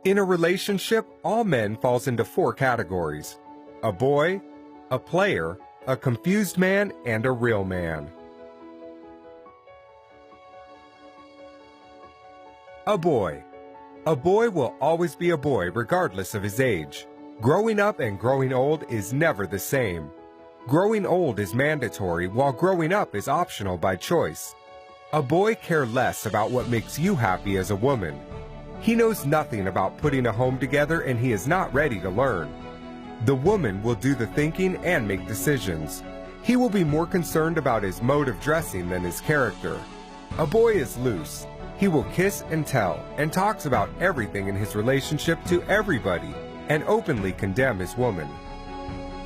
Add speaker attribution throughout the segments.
Speaker 1: In a relationship, all men falls into four categories: a boy, a player, a confused man, and a real man. A boy. A boy will always be a boy regardless of his age. Growing up and growing old is never the same. Growing old is mandatory, while growing up is optional by choice. A boy cares less about what makes you happy as a woman. He knows nothing about putting a home together, and he is not ready to learn. The woman will do the thinking and make decisions. He will be more concerned about his mode of dressing than his character. A boy is loose. He will kiss and tell, and talks about everything in his relationship to everybody, and openly condemn his woman.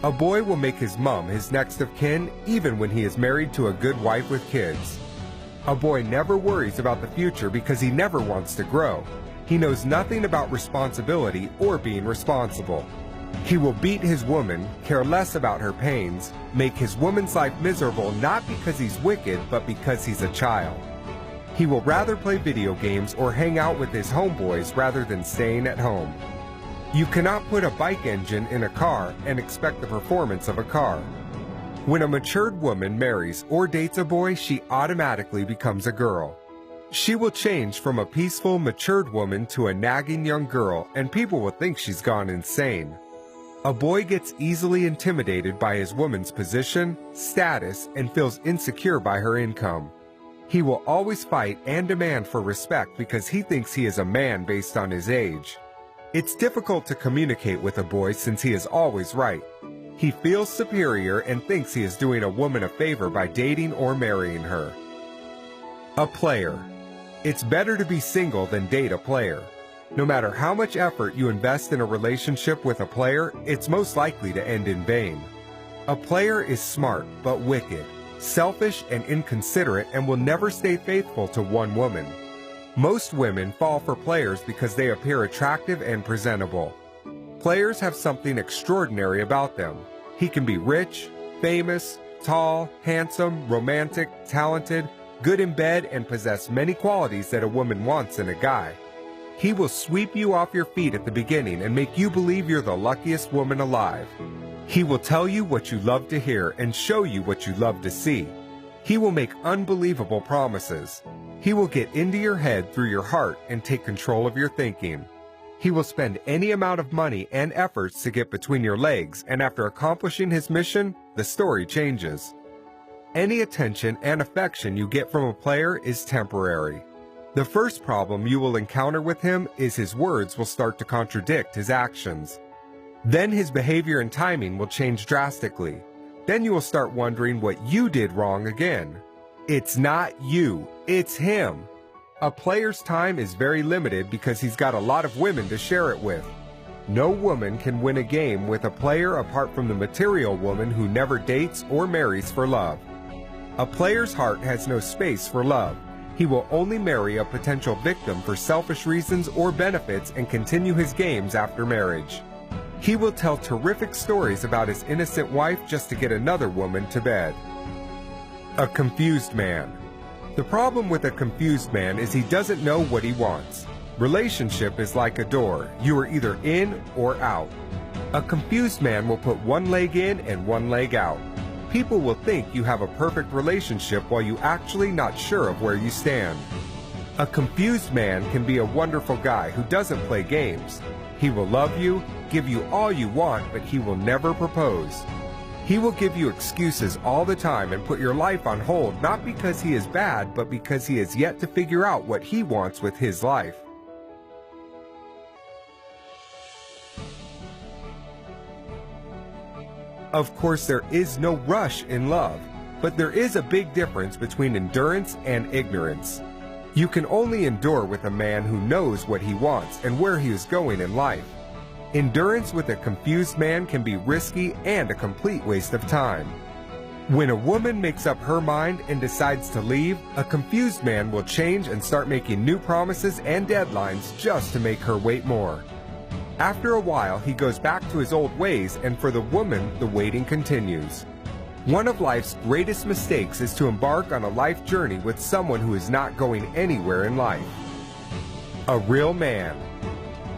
Speaker 1: A boy will make his mom his next of kin even when he is married to a good wife with kids. A boy never worries about the future because he never wants to grow. He knows nothing about responsibility or being responsible. He will beat his woman, care less about her pains, make his woman's life miserable not because he's wicked but because he's a child. He will rather play video games or hang out with his homeboys rather than staying at home. You cannot put a bike engine in a car and expect the performance of a car. When a matured woman marries or dates a boy, she automatically becomes a girl. She will change from a peaceful, matured woman to a nagging young girl, and people will think she's gone insane. A boy gets easily intimidated by his woman's position, status, and feels insecure by her income. He will always fight and demand for respect because he thinks he is a man based on his age. It's difficult to communicate with a boy since he is always right. He feels superior and thinks he is doing a woman a favor by dating or marrying her. A player. It's better to be single than date a player. No matter how much effort you invest in a relationship with a player, it's most likely to end in vain. A player is smart but wicked, selfish and inconsiderate, and will never stay faithful to one woman. Most women fall for players because they appear attractive and presentable. Players have something extraordinary about them. He can be rich, famous, tall, handsome, romantic, talented, good in bed, and possess many qualities that a woman wants in a guy. He will sweep you off your feet at the beginning and make you believe you're the luckiest woman alive. He will tell you what you love to hear and show you what you love to see. He will make unbelievable promises. He will get into your head through your heart and take control of your thinking. He will spend any amount of money and efforts to get between your legs, and after accomplishing his mission, the story changes. Any attention and affection you get from a player is temporary. The first problem you will encounter with him is his words will start to contradict his actions. Then his behavior and timing will change drastically. Then you will start wondering what you did wrong again. It's not you, it's him. A player's time is very limited because he's got a lot of women to share it with. No woman can win a game with a player apart from the material woman who never dates or marries for love. A player's heart has no space for love. He will only marry a potential victim for selfish reasons or benefits and continue his games after marriage. He will tell terrific stories about his innocent wife just to get another woman to bed. A confused man. The problem with a confused man is he doesn't know what he wants. Relationship is like a door. You are either in or out. A confused man will put one leg in and one leg out. People will think you have a perfect relationship while you actually not sure of where you stand. A confused man can be a wonderful guy who doesn't play games. He will love you, give you all you want, but he will never propose. He will give you excuses all the time and put your life on hold, not because he is bad, but because he has yet to figure out what he wants with his life. Of course, there is no rush in love, but there is a big difference between endurance and ignorance. You can only endure with a man who knows what he wants and where he is going in life. Endurance with a confused man can be risky and a complete waste of time. When a woman makes up her mind and decides to leave, a confused man will change and start making new promises and deadlines just to make her wait more. After a while, he goes back to his old ways, and for the woman, the waiting continues. One of life's greatest mistakes is to embark on a life journey with someone who is not going anywhere in life. A real man.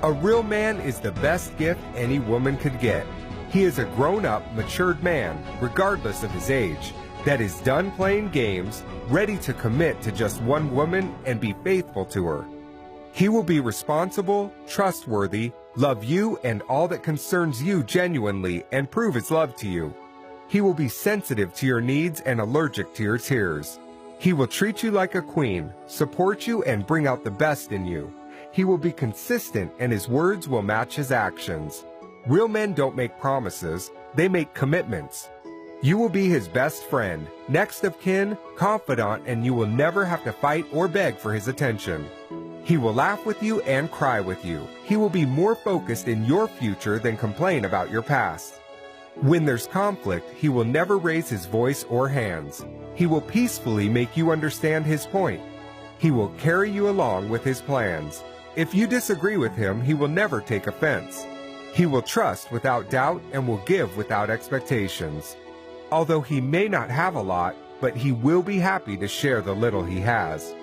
Speaker 1: A real man is the best gift any woman could get. He is a grown-up, matured man, regardless of his age, that is done playing games, ready to commit to just one woman and be faithful to her. He will be responsible, trustworthy, love you and all that concerns you genuinely, and prove his love to you. He will be sensitive to your needs and allergic to your tears. He will treat you like a queen, support you, and bring out the best in you. He will be consistent, and his words will match his actions. Real men don't make promises, they make commitments. You will be his best friend, next of kin, confidant, and you will never have to fight or beg for his attention. He will laugh with you and cry with you. He will be more focused in your future than complain about your past. When there's conflict, he will never raise his voice or hands. He will peacefully make you understand his point. He will carry you along with his plans. If you disagree with him, he will never take offense. He will trust without doubt and will give without expectations. Although he may not have a lot, but he will be happy to share the little he has.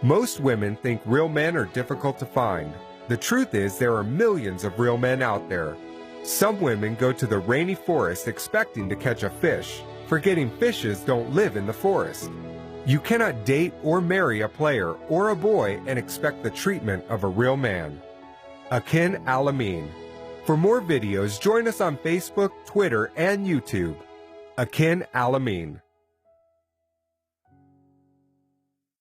Speaker 1: Most women think real men are difficult to find. The truth is there are millions of real men out there. Some women go to the rainy forest expecting to catch a fish, forgetting fishes don't live in the forest. You cannot date or marry a player or a boy and expect the treatment of a real man. Akin Al-Amin. For more videos, join us on Facebook, Twitter, and YouTube. Akin Al-Amin.